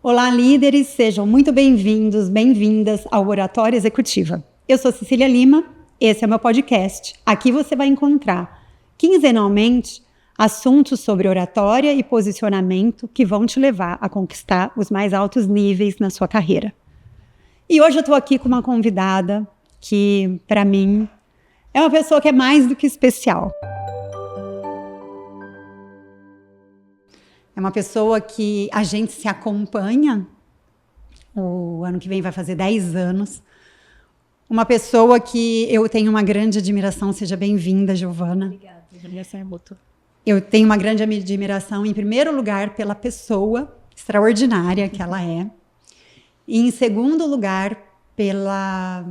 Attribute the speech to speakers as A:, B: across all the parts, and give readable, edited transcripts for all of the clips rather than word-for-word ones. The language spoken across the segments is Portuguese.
A: Olá, líderes, sejam muito bem-vindos, bem-vindas ao Oratória Executiva. Eu sou Cecília Lima, esse é o meu podcast. Aqui você vai encontrar, quinzenalmente, assuntos sobre oratória e posicionamento que vão te levar a conquistar os mais altos níveis na sua carreira. E hoje eu estou aqui com uma convidada que, para mim, é uma pessoa que é mais do que especial. É uma pessoa que a gente se acompanha, o ano que vem vai fazer 10 anos. Uma pessoa que eu tenho uma grande admiração, seja bem-vinda, Giovana.
B: Obrigada, admiração é mútua.
A: Eu tenho uma grande admiração, em primeiro lugar, pela pessoa extraordinária que ela é. E, em segundo lugar, pela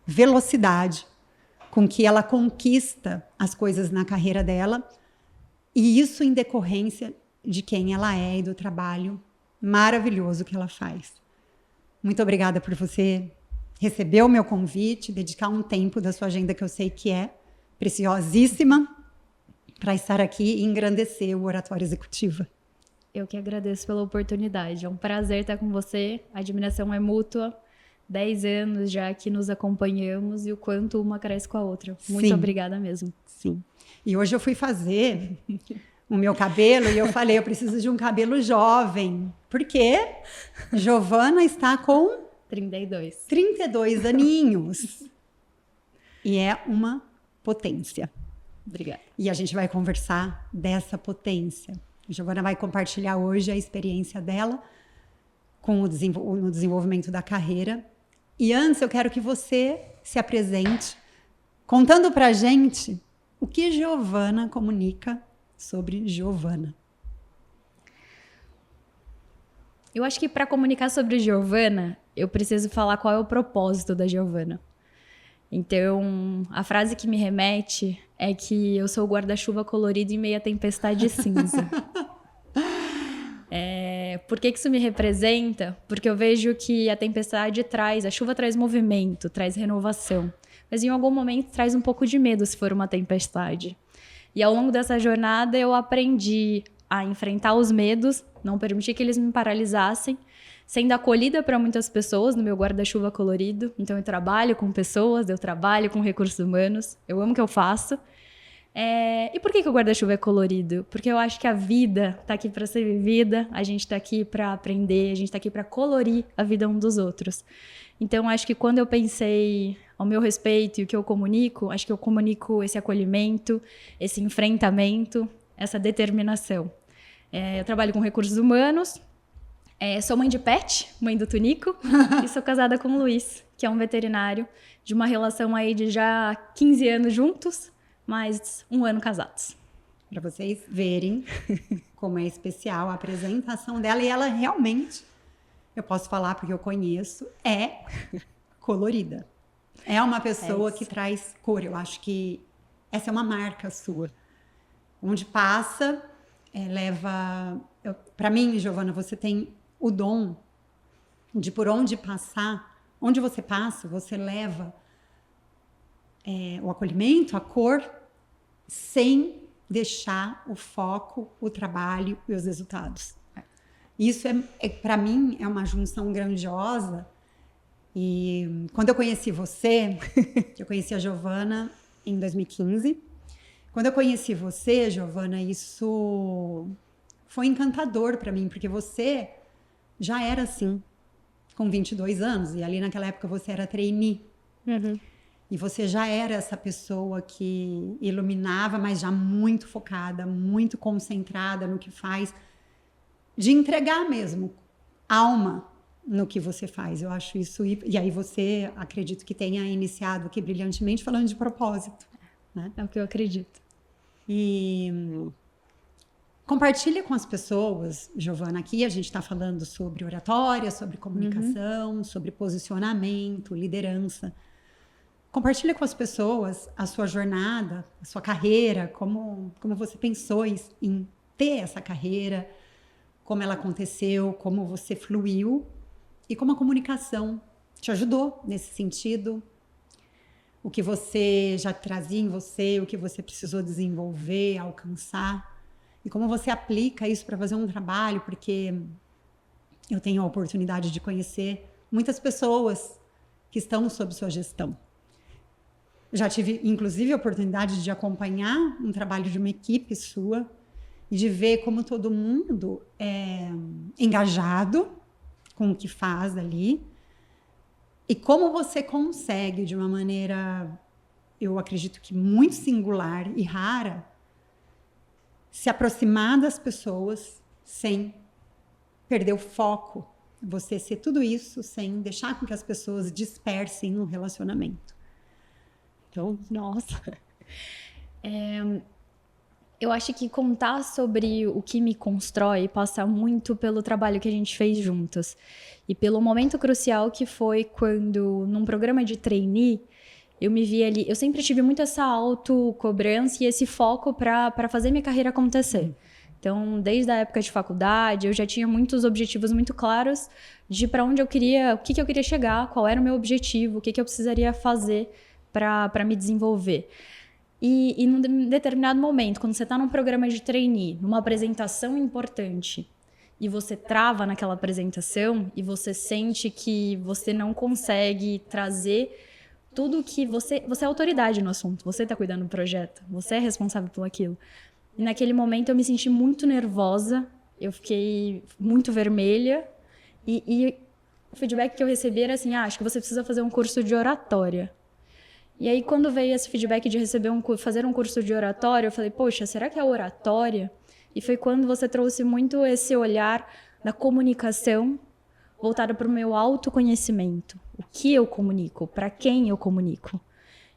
A: velocidade com que ela conquista as coisas na carreira dela. E isso em decorrência de quem ela é e do trabalho maravilhoso que ela faz. Muito obrigada por você receber o meu convite, dedicar um tempo da sua agenda que eu sei que é preciosíssima para estar aqui e engrandecer o Oratória Executiva.
B: Eu que agradeço pela oportunidade. É um prazer estar com você. A admiração é mútua. 10 anos já que nos acompanhamos e o quanto uma cresce com a outra. Muito obrigada mesmo.
A: Sim. E hoje eu fui fazer o meu cabelo e eu falei, eu preciso de um cabelo jovem. Por quê? Giovana está com 32 aninhos. E é uma potência.
B: Obrigada.
A: E a gente vai conversar dessa potência. A Giovana vai compartilhar hoje a experiência dela no desenvolvimento da carreira. E antes eu quero que você se apresente contando pra gente o que Giovana comunica sobre Giovana.
B: Eu acho que para comunicar sobre Giovana, eu preciso falar qual é o propósito da Giovana. Então, a frase que me remete é que eu sou o guarda-chuva colorido em meio à tempestade cinza. Por que isso me representa? Porque eu vejo que a tempestade a chuva traz movimento, traz renovação. Mas em algum momento traz um pouco de medo se for uma tempestade. E ao longo dessa jornada eu aprendi a enfrentar os medos, não permitir que eles me paralisassem, sendo acolhida para muitas pessoas no meu guarda-chuva colorido. Então eu trabalho com pessoas, eu trabalho com recursos humanos, eu amo o que eu faço. E por que o guarda-chuva é colorido? Porque eu acho que a vida está aqui para ser vivida, a gente está aqui para aprender, a gente está aqui para colorir a vida um dos outros. Então, acho que quando eu pensei ao meu respeito e o que eu comunico, acho que eu comunico esse acolhimento, esse enfrentamento, essa determinação. Eu trabalho com recursos humanos, sou mãe de pet, mãe do Tunico, e sou casada com o Luiz, que é um veterinário, de uma relação aí de já 15 anos juntos, mais 1 ano casados.
A: Para vocês verem como é especial a apresentação dela, e ela realmente, eu posso falar porque eu conheço, é colorida. É uma pessoa que traz cor. Eu acho que essa é uma marca sua. Onde passa, leva... Para mim, Giovana, você tem o dom de por onde passar, onde você passa, você leva o acolhimento, a cor, sem deixar o foco, o trabalho e os resultados. Isso, para mim, é uma junção grandiosa. E quando eu conheci você, eu conheci a Giovana em 2015. Quando eu conheci você, Giovana, isso foi encantador para mim, porque você já era assim, com 22 anos, e ali naquela época você era trainee.
B: Uhum.
A: E você já era essa pessoa que iluminava, mas já muito focada, muito concentrada no que faz, de entregar mesmo alma no que você faz. Eu acho isso... E aí você, acredito que tenha iniciado aqui brilhantemente falando de propósito. Né?
B: É o que eu acredito.
A: E compartilha com as pessoas, Giovana, aqui a gente está falando sobre oratória, sobre comunicação, sobre posicionamento, liderança. Compartilha com as pessoas a sua jornada, a sua carreira, como você pensou em ter essa carreira, como ela aconteceu, como você fluiu e como a comunicação te ajudou nesse sentido. O que você já trazia em você, o que você precisou desenvolver, alcançar. E como você aplica isso para fazer um trabalho, porque eu tenho a oportunidade de conhecer muitas pessoas que estão sob sua gestão. Já tive, inclusive, a oportunidade de acompanhar um trabalho de uma equipe sua e de ver como todo mundo é engajado com o que faz ali e como você consegue, de uma maneira, eu acredito que muito singular e rara, se aproximar das pessoas sem perder o foco. Você ser tudo isso sem deixar com que as pessoas dispersem no relacionamento.
B: Então, nossa. Eu acho que contar sobre o que me constrói passa muito pelo trabalho que a gente fez juntos. E pelo momento crucial que foi quando, num programa de trainee, eu me vi ali. Eu sempre tive muito essa autocobrança e esse foco para fazer minha carreira acontecer. Então, desde a época de faculdade, eu já tinha muitos objetivos muito claros de para onde eu queria, o que eu queria chegar, qual era o meu objetivo, o que eu precisaria fazer para me desenvolver. E num determinado momento, quando você está num programa de trainee, numa apresentação importante, e você trava naquela apresentação e você sente que você não consegue trazer tudo que você é autoridade no assunto, você está cuidando do projeto, você é responsável por aquilo. E naquele momento eu me senti muito nervosa, eu fiquei muito vermelha e o feedback que eu recebi era assim, acho que você precisa fazer um curso de oratória. E aí, quando veio esse feedback de fazer um curso de oratória, eu falei, poxa, será que é oratória? E foi quando você trouxe muito esse olhar da comunicação voltada para o meu autoconhecimento. O que eu comunico? Para quem eu comunico?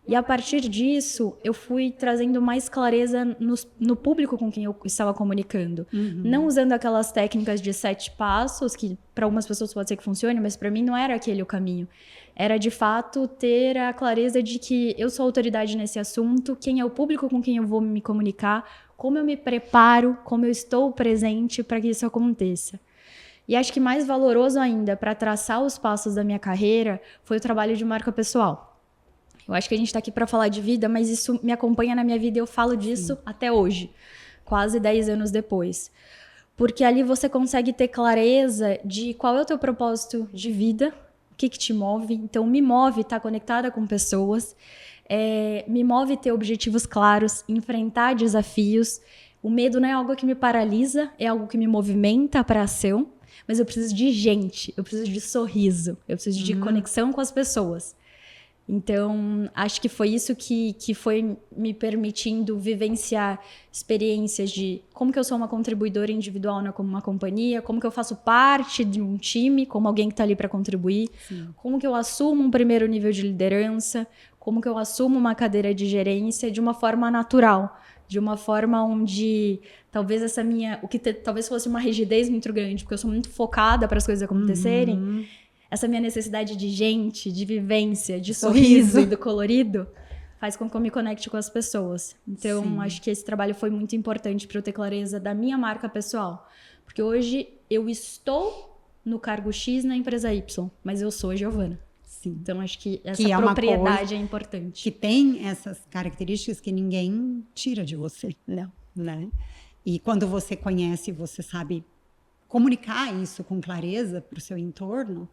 B: E a partir disso, eu fui trazendo mais clareza no público com quem eu estava comunicando. Não usando aquelas técnicas de 7 passos, que para algumas pessoas pode ser que funcione, mas para mim não era aquele o caminho. Era, de fato, ter a clareza de que eu sou autoridade nesse assunto, quem é o público com quem eu vou me comunicar, como eu me preparo, como eu estou presente para que isso aconteça. E acho que mais valoroso ainda para traçar os passos da minha carreira foi o trabalho de marca pessoal. Eu acho que a gente está aqui para falar de vida, mas isso me acompanha na minha vida e eu falo disso até hoje, quase 10 anos depois. Porque ali você consegue ter clareza de qual é o teu propósito de vida, o que te move. Então, me move estar conectada com pessoas, me move ter objetivos claros, enfrentar desafios. O medo não é algo que me paralisa, é algo que me movimenta para a ação, mas eu preciso de gente, eu preciso de sorriso, eu preciso de conexão com as pessoas. Então, acho que foi isso que foi me permitindo vivenciar experiências de como que eu sou uma contribuidora individual como uma companhia, como que eu faço parte de um time, como alguém que está ali para contribuir, como que eu assumo um primeiro nível de liderança, como que eu assumo uma cadeira de gerência de uma forma natural, de uma forma onde talvez essa minha... talvez fosse uma rigidez muito grande, porque eu sou muito focada para as coisas acontecerem. Essa minha necessidade de gente, de vivência, de sorriso e do colorido faz com que eu me conecte com as pessoas. Então, acho que esse trabalho foi muito importante para eu ter clareza da minha marca pessoal. Porque hoje eu estou no cargo X na empresa Y, mas eu sou a Giovana.
A: Sim.
B: Então, acho que essa propriedade é importante.
A: Que tem essas características que ninguém tira de você.
B: Não.
A: Né? E quando você conhece, você sabe comunicar isso com clareza para o seu entorno,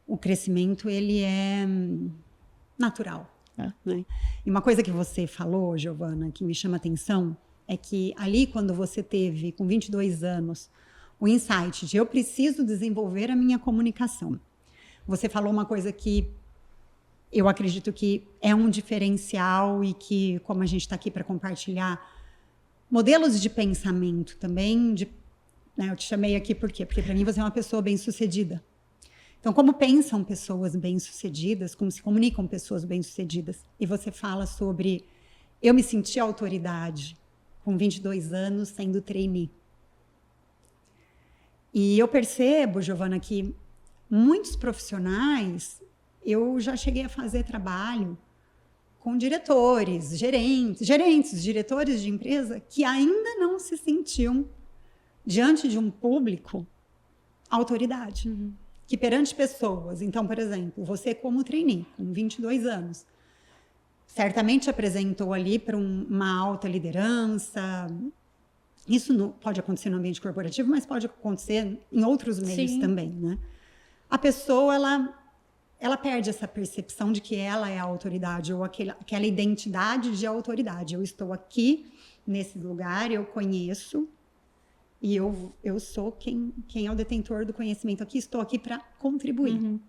A: o crescimento, ele é natural. Né? E uma coisa que você falou, Giovana, que me chama a atenção, é que ali, quando você teve, com 22 anos, o insight de eu preciso desenvolver a minha comunicação, você falou uma coisa que eu acredito que é um diferencial e que, como a gente está aqui para compartilhar, modelos de pensamento também, né, eu te chamei aqui por quê? Porque para mim você é uma pessoa bem-sucedida. Então, como pensam pessoas bem-sucedidas, como se comunicam pessoas bem-sucedidas? E você fala sobre, eu me senti autoridade com 22 anos sendo trainee. E eu percebo, Giovana, que muitos profissionais, eu já cheguei a fazer trabalho com diretores, gerentes, diretores de empresa que ainda não se sentiam, diante de um público, autoridade. Que perante pessoas, então, por exemplo, você como trainee, com 22 anos, certamente apresentou ali para uma alta liderança, Isso não, pode acontecer no ambiente corporativo, mas pode acontecer em outros meios também, né? A pessoa, ela perde essa percepção de que ela é a autoridade, ou aquela identidade de autoridade. Eu estou aqui, nesse lugar, eu conheço, e eu sou quem é o detentor do conhecimento aqui, estou aqui para contribuir.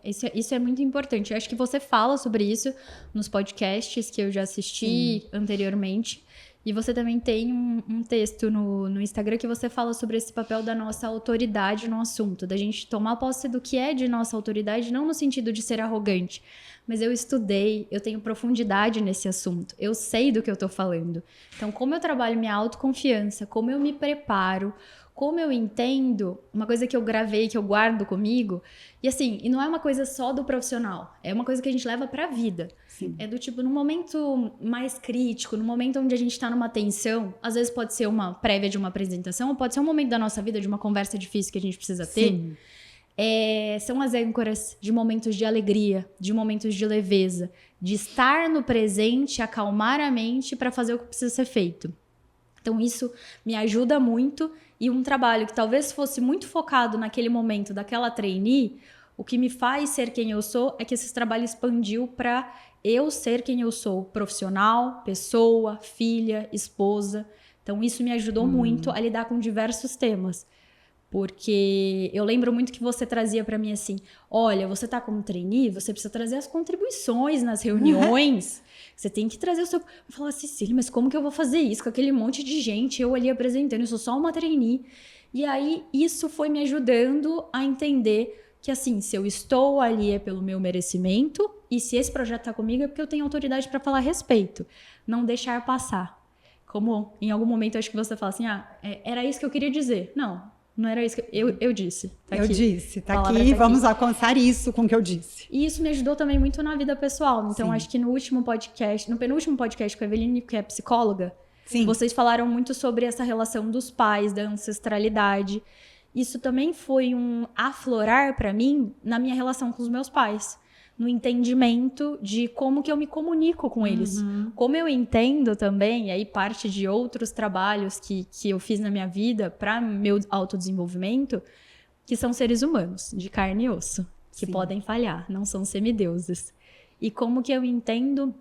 B: Isso é muito importante. Eu acho que você fala sobre isso nos podcasts que eu já assisti anteriormente. E você também tem um texto no Instagram que você fala sobre esse papel da nossa autoridade no assunto, da gente tomar posse do que é de nossa autoridade, não no sentido de ser arrogante, mas eu estudei, eu tenho profundidade nesse assunto, eu sei do que eu tô falando. Então, como eu trabalho minha autoconfiança, como eu me preparo, como eu entendo, uma coisa que eu gravei, que eu guardo comigo, e assim, e não é uma coisa só do profissional, é uma coisa que a gente leva pra vida.
A: Sim.
B: É do tipo, no momento mais crítico, no momento onde a gente tá numa tensão, às vezes pode ser uma prévia de uma apresentação, ou pode ser um momento da nossa vida, de uma conversa difícil que a gente precisa ter.
A: Sim.
B: São as âncoras de momentos de alegria, de momentos de leveza, de estar no presente, acalmar a mente para fazer o que precisa ser feito. Então isso me ajuda muito, e um trabalho que talvez fosse muito focado naquele momento daquela trainee, o que me faz ser quem eu sou é que esse trabalho expandiu para eu ser quem eu sou, profissional, pessoa, filha, esposa. Então isso me ajudou muito a lidar com diversos temas. Porque eu lembro muito que você trazia para mim assim, olha, você tá como trainee, você precisa trazer as contribuições nas reuniões, você tem que trazer o seu... Eu falava, Cecília, mas como que eu vou fazer isso com aquele monte de gente, eu ali apresentando, eu sou só uma trainee. E aí, isso foi me ajudando a entender que assim, se eu estou ali é pelo meu merecimento, e se esse projeto tá comigo é porque eu tenho autoridade para falar a respeito. Não deixar passar. Como em algum momento, eu acho que você fala assim, era isso que eu queria dizer. Não era isso que eu disse. Tá
A: eu
B: aqui.
A: disse, tá aqui, vamos alcançar isso com o que eu disse.
B: E isso me ajudou também muito na vida pessoal. Então,
A: Sim.
B: acho que no penúltimo podcast com a Eveline, que é psicóloga,
A: Sim.
B: vocês falaram muito sobre essa relação dos pais, da ancestralidade. Isso também foi um aflorar para mim na minha relação com os meus pais. No entendimento de como que eu me comunico com eles. Como eu entendo também, e aí parte de outros trabalhos que eu fiz na minha vida para meu autodesenvolvimento, que são seres humanos, de carne e osso, que podem falhar, não são semideuses. E como que eu entendo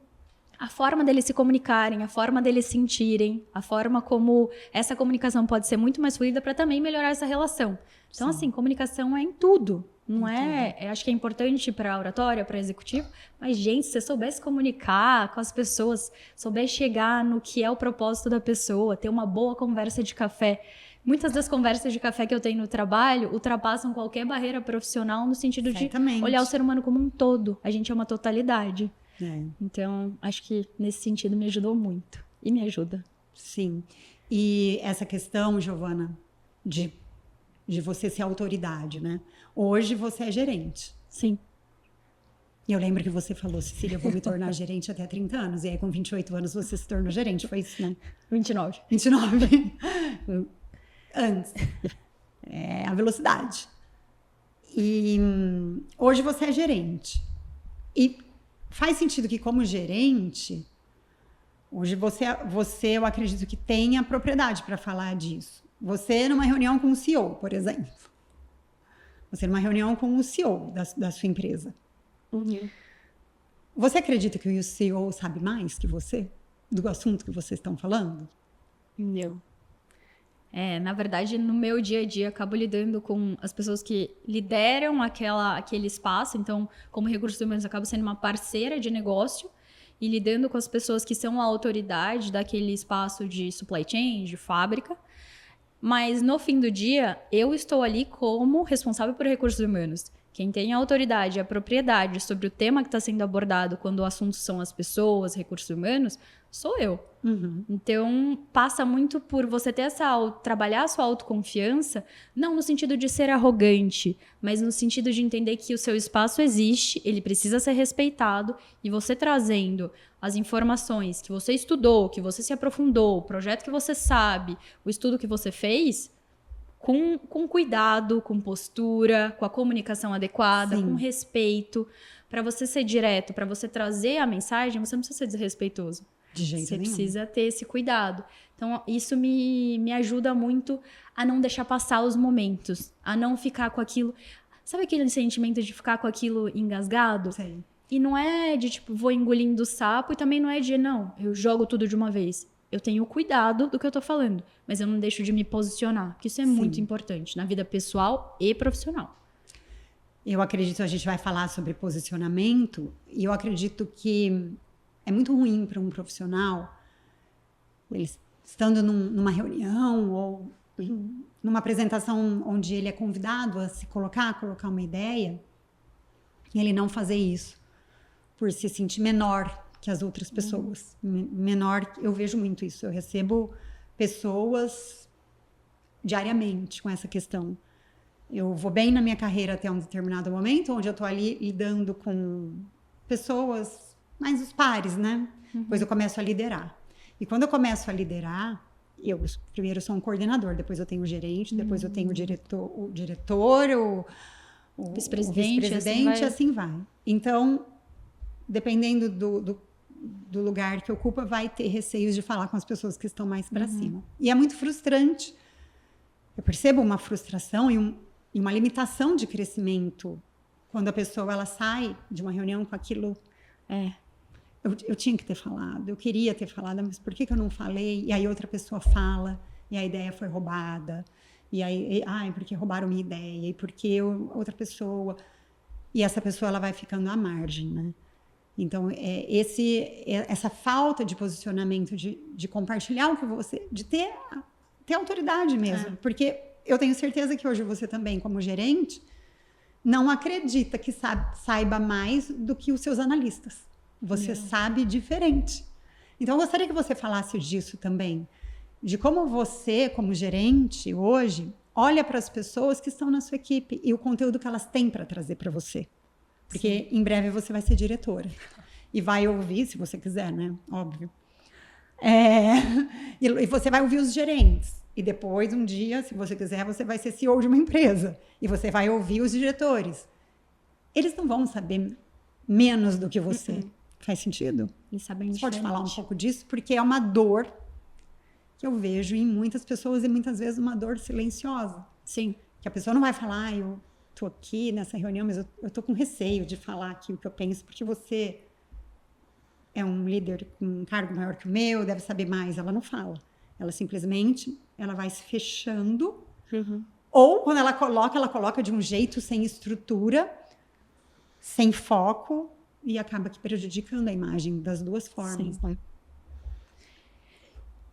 B: a forma deles se comunicarem, a forma deles sentirem, a forma como essa comunicação pode ser muito mais fluida para também melhorar essa relação. Então, assim, comunicação é em tudo. Não é? Acho que é importante para a oratória, para executivo, mas, gente, se você souber se comunicar com as pessoas, souber chegar no que é o propósito da pessoa, ter uma boa conversa de café. Muitas das conversas de café que eu tenho no trabalho ultrapassam qualquer barreira profissional no sentido de olhar o ser humano como um todo. A gente é uma totalidade. Então, acho que nesse sentido me ajudou muito. E me ajuda.
A: Sim. E essa questão, Giovana, de você ser autoridade, né? Hoje você é gerente.
B: Sim.
A: E eu lembro que você falou, Cecília, eu vou me tornar gerente até 30 anos. E aí, com 28 anos, você se tornou gerente. Foi isso, né?
B: 29.
A: 29. Antes. É a velocidade. E hoje você é gerente. E faz sentido que, como gerente, hoje você eu acredito que tenha propriedade para falar disso. Você numa reunião com o CEO, por exemplo. Você numa reunião com o CEO da sua empresa. Você acredita que o CEO sabe mais que você do assunto que vocês estão falando?
B: Não. Na verdade, no meu dia a dia, acabo lidando com as pessoas que lideram aquele espaço. Então, como recursos humanos, acabo sendo uma parceira de negócio e lidando com as pessoas que são a autoridade daquele espaço de supply chain, de fábrica. Mas, no fim do dia, eu estou ali como responsável por recursos humanos. Quem tem a autoridade e a propriedade sobre o tema que está sendo abordado quando o assunto são as pessoas, recursos humanos, sou eu. Então, passa muito por você ter trabalhar a sua autoconfiança, não no sentido de ser arrogante, mas no sentido de entender que o seu espaço existe, ele precisa ser respeitado, e você trazendo as informações que você estudou, que você se aprofundou, o projeto que você sabe, o estudo que você fez, com cuidado, com postura, com a comunicação adequada, com respeito, para você ser direto, para você trazer a mensagem, você não precisa ser desrespeitoso.
A: De jeito
B: Você
A: nenhum.
B: precisa ter esse cuidado. Então, isso me ajuda muito a não deixar passar os momentos, a não ficar com aquilo. Sabe aquele sentimento de ficar com aquilo engasgado?
A: Sei.
B: E não é de tipo, vou engolindo o sapo, e também não é de, não, eu jogo tudo de uma vez. Eu tenho cuidado do que eu tô falando, mas eu não deixo de me posicionar, que isso é muito importante na vida pessoal e profissional.
A: Eu acredito, a gente vai falar sobre posicionamento, e eu acredito que é muito ruim para um profissional, ele estando numa reunião ou numa apresentação onde ele é convidado a se colocar uma ideia, e ele não fazer isso, por se sentir menor que as outras pessoas. Menor, eu vejo muito isso. Eu recebo pessoas diariamente com essa questão. Eu vou bem na minha carreira até um determinado momento, onde eu estou ali lidando com pessoas, mais os pares, né? Depois eu começo a liderar. E quando eu começo a liderar, eu primeiro sou um coordenador, depois eu tenho o gerente, depois eu tenho o diretor, o vice-presidente, assim vai. Então, dependendo do lugar que ocupa, vai ter receios de falar com as pessoas que estão mais para cima. E é muito frustrante. Eu percebo uma frustração e uma limitação de crescimento quando a pessoa ela sai de uma reunião com aquilo. Eu tinha que ter falado, eu queria ter falado, mas por que eu não falei? E aí outra pessoa fala, e a ideia foi roubada. E aí, porque roubaram minha ideia, e porque outra pessoa... E essa pessoa ela vai ficando à margem, né? Então, essa falta de posicionamento, de compartilhar o que você... De ter autoridade mesmo. Porque eu tenho certeza que hoje você também, como gerente, não acredita que saiba mais do que os seus analistas. Você sabe diferente. Então, eu gostaria que você falasse disso também. De como você, como gerente, hoje, olha para as pessoas que estão na sua equipe e o conteúdo que elas têm para trazer para você. Porque em breve você vai ser diretora. E vai ouvir, se você quiser, né? Óbvio. E você vai ouvir os gerentes. E depois, um dia, se você quiser, você vai ser CEO de uma empresa. E você vai ouvir os diretores. Eles não vão saber menos do que você. Faz sentido?
B: Eles sabem
A: você pode falar um pouco disso? Porque é uma dor que eu vejo em muitas pessoas e muitas vezes uma dor silenciosa.
B: Sim.
A: Que a pessoa não vai falar, eu estou aqui nessa reunião, mas eu estou com receio de falar aqui o que eu penso, porque você é um líder com um cargo maior que o meu, deve saber mais. Ela não fala. Ela simplesmente ela vai se fechando. Ou, quando ela coloca de um jeito sem estrutura, sem foco, e acaba que prejudicando a imagem das duas formas. Né?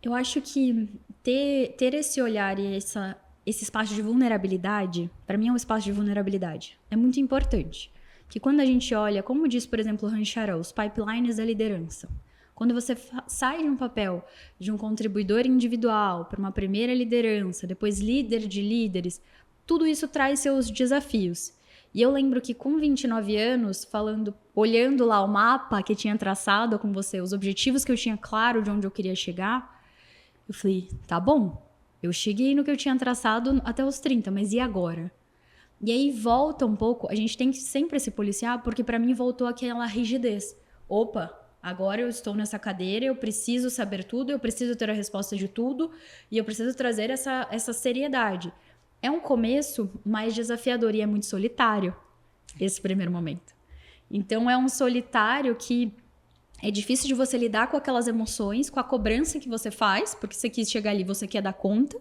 B: Eu acho que ter esse olhar e esse espaço de vulnerabilidade, para mim é um espaço de vulnerabilidade. É muito importante. Que quando a gente olha, como diz, por exemplo, o Rancharo, os pipelines da liderança. Quando você sai de um papel de um contribuidor individual para uma primeira liderança, depois líder de líderes, tudo isso traz seus desafios. E eu lembro que com 29 anos, olhando lá o mapa que tinha traçado com você, os objetivos que eu tinha claro de onde eu queria chegar, eu falei, tá bom, eu cheguei no que eu tinha traçado até os 30, mas e agora? E aí volta um pouco, a gente tem que sempre se policiar, porque para mim voltou aquela rigidez. Opa, agora eu estou nessa cadeira, eu preciso saber tudo, eu preciso ter a resposta de tudo, e eu preciso trazer essa seriedade. É um começo mais desafiador e é muito solitário, esse primeiro momento. Então, é um solitário que é difícil de você lidar com aquelas emoções, com a cobrança que você faz, porque você quis chegar ali, você quer dar conta.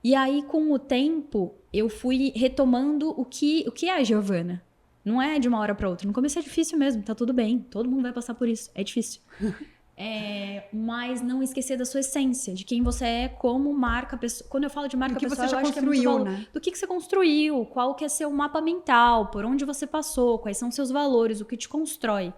B: E aí, com o tempo, eu fui retomando o que é a Giovana. Não é de uma hora para outra. No começo é difícil mesmo, tá tudo bem. Todo mundo vai passar por isso, é difícil. Mas não esquecer da sua essência, de quem você é como marca pessoal. Quando eu falo de marca pessoal, eu acho que é muito valor, né? Do que você construiu, qual que é seu mapa mental, por onde você passou, quais são seus valores, o que te constrói.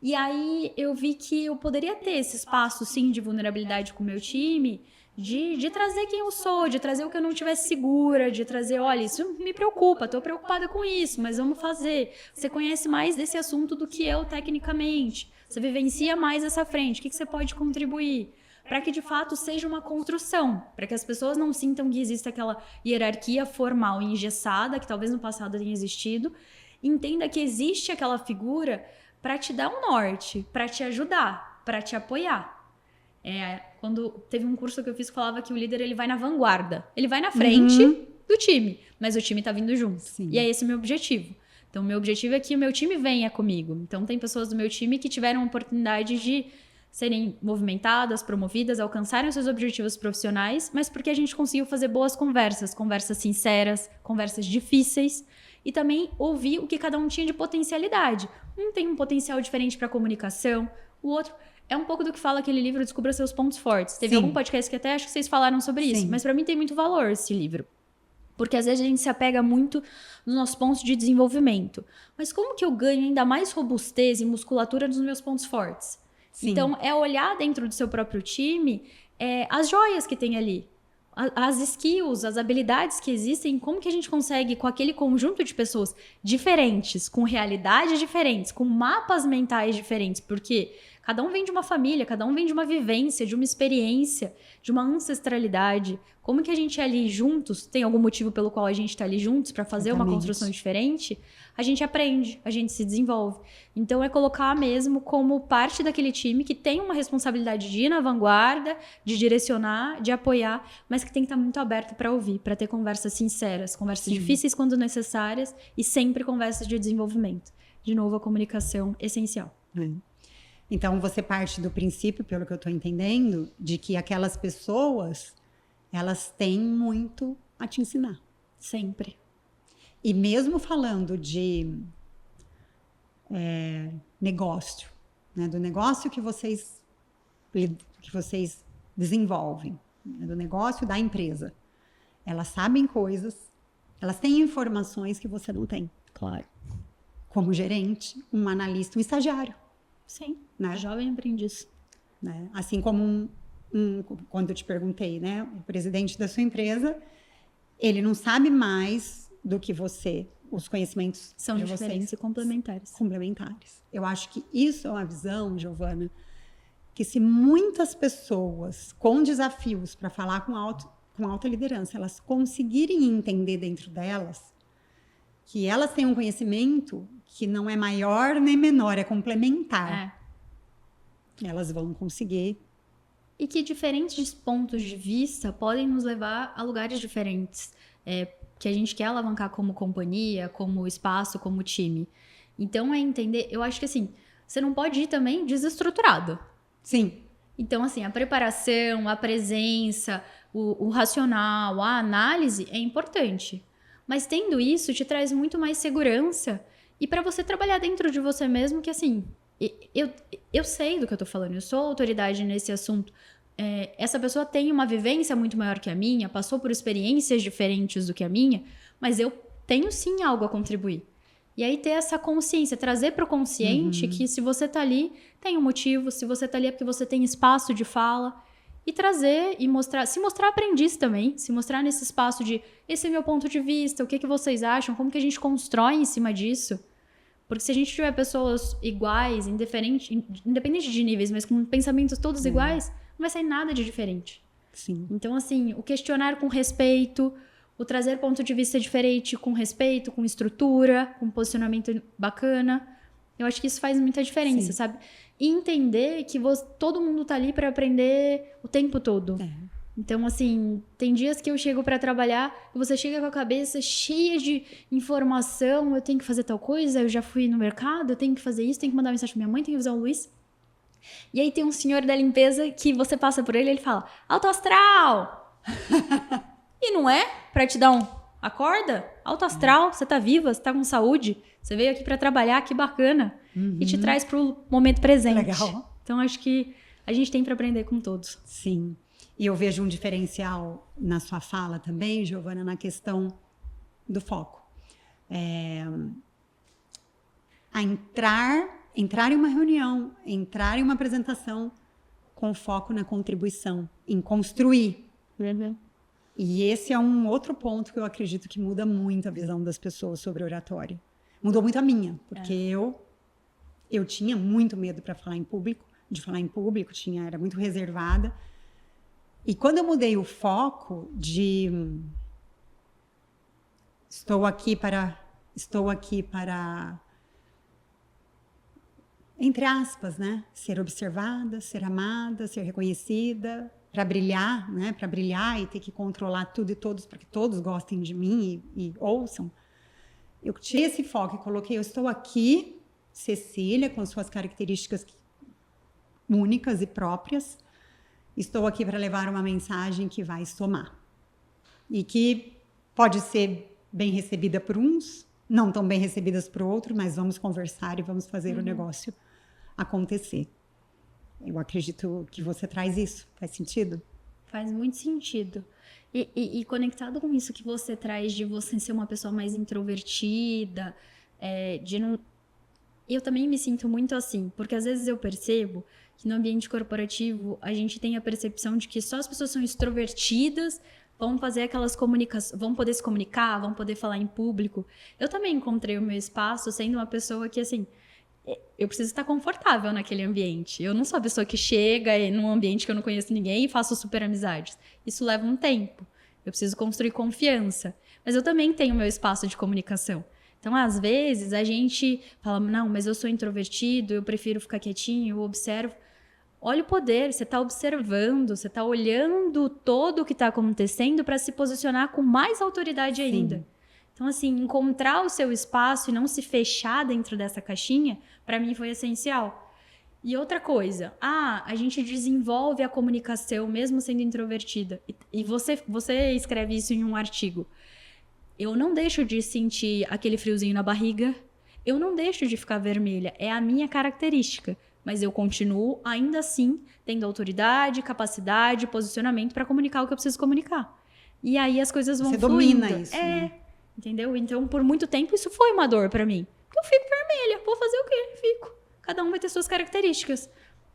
B: E aí eu vi que eu poderia ter esse espaço, sim, de vulnerabilidade com o meu time, de trazer quem eu sou, de trazer o que eu não tivesse segura, de trazer, olha, isso me preocupa, tô preocupada com isso, mas vamos fazer. Você conhece mais desse assunto do que eu tecnicamente. Você vivencia mais essa frente. O que você pode contribuir? Para que, de fato, seja uma construção. Para que as pessoas não sintam que existe aquela hierarquia formal e engessada, que talvez no passado tenha existido. Entenda que existe aquela figura para te dar um norte, para te ajudar, para te apoiar. Quando teve um curso que eu fiz que falava que o líder ele vai na vanguarda. Ele vai na frente do time, mas o time tá vindo junto.
A: Sim.
B: E é esse o meu objetivo. Então, o meu objetivo é que o meu time venha comigo. Então, tem pessoas do meu time que tiveram a oportunidade de serem movimentadas, promovidas, alcançarem os seus objetivos profissionais, mas porque a gente conseguiu fazer boas conversas, conversas sinceras, conversas difíceis, e também ouvir o que cada um tinha de potencialidade. Um tem um potencial diferente para comunicação, o outro é um pouco do que fala aquele livro Descubra Seus Pontos Fortes. Teve algum podcast que até acho que vocês falaram sobre isso, mas para mim tem muito valor esse livro. Porque às vezes a gente se apega muito nos nossos pontos de desenvolvimento. Mas como que eu ganho ainda mais robustez e musculatura nos meus pontos fortes? Sim. Então, é olhar dentro do seu próprio time as joias que tem ali. As skills, as habilidades que existem, como que a gente consegue, com aquele conjunto de pessoas diferentes, com realidades diferentes, com mapas mentais diferentes, porque cada um vem de uma família, cada um vem de uma vivência, de uma experiência, de uma ancestralidade. Como que a gente é ali juntos, tem algum motivo pelo qual a gente está ali juntos para fazer uma construção diferente? A gente aprende, a gente se desenvolve. Então, é colocar mesmo como parte daquele time que tem uma responsabilidade de ir na vanguarda, de direcionar, de apoiar, mas que tem que estar muito aberto para ouvir, para ter conversas sinceras, conversas difíceis quando necessárias e sempre conversas de desenvolvimento. De novo, a comunicação essencial.
A: Então, você parte do princípio, pelo que eu estou entendendo, de que aquelas pessoas, elas têm muito a te ensinar.
B: Sempre.
A: E mesmo falando de negócio, né, do negócio que vocês desenvolvem, né, do negócio da empresa, elas sabem coisas, elas têm informações que você não tem.
B: Claro.
A: Como gerente, um analista, um estagiário.
B: Sim,
A: né?
B: Jovem aprendiz.
A: Né? Assim como quando eu te perguntei, né, o presidente da sua empresa, ele não sabe mais do que você, os conhecimentos
B: são
A: de
B: diferentes
A: vocês,
B: e complementares.
A: Complementares. Eu acho que isso é uma visão, Giovana, que se muitas pessoas com desafios para falar com alta liderança, elas conseguirem entender dentro delas que elas têm um conhecimento que não é maior nem menor, é complementar. Elas vão conseguir.
B: E que diferentes pontos de vista podem nos levar a lugares diferentes, que a gente quer alavancar como companhia, como espaço, como time. Então, é entender... Eu acho que, assim, você não pode ir também desestruturado.
A: Sim.
B: Então, assim, a preparação, a presença, o racional, a análise é importante. Mas tendo isso, te traz muito mais segurança. E para você trabalhar dentro de você mesmo, que assim, eu sei do que eu tô falando, eu sou autoridade nesse assunto. Essa pessoa tem uma vivência muito maior que a minha, passou por experiências diferentes do que a minha, mas eu tenho sim algo a contribuir. E aí ter essa consciência, trazer para o consciente que se você tá ali, tem um motivo, se você tá ali é porque você tem espaço de fala. E trazer e mostrar, se mostrar aprendiz também, se mostrar nesse espaço de esse é meu ponto de vista, o que vocês acham, como que a gente constrói em cima disso. Porque se a gente tiver pessoas iguais, independente de níveis, mas com pensamentos todos iguais, não vai sair nada de diferente.
A: Sim.
B: Então, assim, o questionar com respeito, o trazer ponto de vista diferente com respeito, com estrutura, com posicionamento bacana, eu acho que isso faz muita diferença, sabe? E entender que todo mundo tá ali para aprender o tempo todo. Então, assim, tem dias que eu chego para trabalhar e você chega com a cabeça cheia de informação, eu tenho que fazer tal coisa, eu já fui no mercado, eu tenho que fazer isso, tenho que mandar mensagem pra minha mãe, tenho que avisar o Luiz. E aí tem um senhor da limpeza que você passa por ele e ele fala, alto astral! E não é pra te dar acorda, alto astral, você tá viva, você tá com saúde, você veio aqui para trabalhar, que bacana. E te traz pro momento presente.
A: Legal.
B: Então, acho que a gente tem para aprender com todos.
A: Sim. E eu vejo um diferencial na sua fala também, Giovana, na questão do foco. A entrar em uma reunião, entrar em uma apresentação com foco na contribuição, em construir. E esse é um outro ponto que eu acredito que muda muito a visão das pessoas sobre oratória. Mudou muito a minha, porque eu tinha muito medo de falar em público, era muito reservada. E quando eu mudei o foco de estou aqui para entre aspas, né? Ser observada, ser amada, ser reconhecida, para brilhar, né? Para brilhar e ter que controlar tudo e todos, para que todos gostem de mim e ouçam. Eu tirei esse foco e coloquei, eu estou aqui, Cecília, com suas características únicas e próprias. Estou aqui para levar uma mensagem que vai somar. E que pode ser bem recebida por uns, não tão bem recebidas por outros, mas vamos conversar e vamos fazer o negócio acontecer. Eu acredito que você traz isso. Faz sentido?
B: Faz muito sentido. E conectado com isso que você traz de você ser uma pessoa mais introvertida, eu também me sinto muito assim, porque às vezes eu percebo que no ambiente corporativo a gente tem a percepção de que só as pessoas são extrovertidas, vão fazer aquelas comunicações, vão poder se comunicar, vão poder falar em público. Eu também encontrei o meu espaço sendo uma pessoa que, assim, eu preciso estar confortável naquele ambiente. Eu não sou a pessoa que chega num ambiente que eu não conheço ninguém e faço super amizades. Isso leva um tempo. Eu preciso construir confiança. Mas eu também tenho meu espaço de comunicação. Então, às vezes, a gente fala, não, mas eu sou introvertido, eu prefiro ficar quietinho, eu observo. Olha o poder, você está observando, você está olhando todo o que está acontecendo para se posicionar com mais autoridade ainda. Sim. Então, assim, encontrar o seu espaço e não se fechar dentro dessa caixinha, para mim foi essencial. E outra coisa, a gente desenvolve a comunicação mesmo sendo introvertida. E você escreve isso em um artigo. Eu não deixo de sentir aquele friozinho na barriga, eu não deixo de ficar vermelha, é a minha característica. Mas eu continuo, ainda assim, tendo autoridade, capacidade, posicionamento para comunicar o que eu preciso comunicar. E aí as coisas vão fluindo.
A: Você domina isso, né?
B: Entendeu? Então, por muito tempo, isso foi uma dor para mim. Porque eu fico vermelha. Vou fazer o quê? Fico. Cada um vai ter suas características.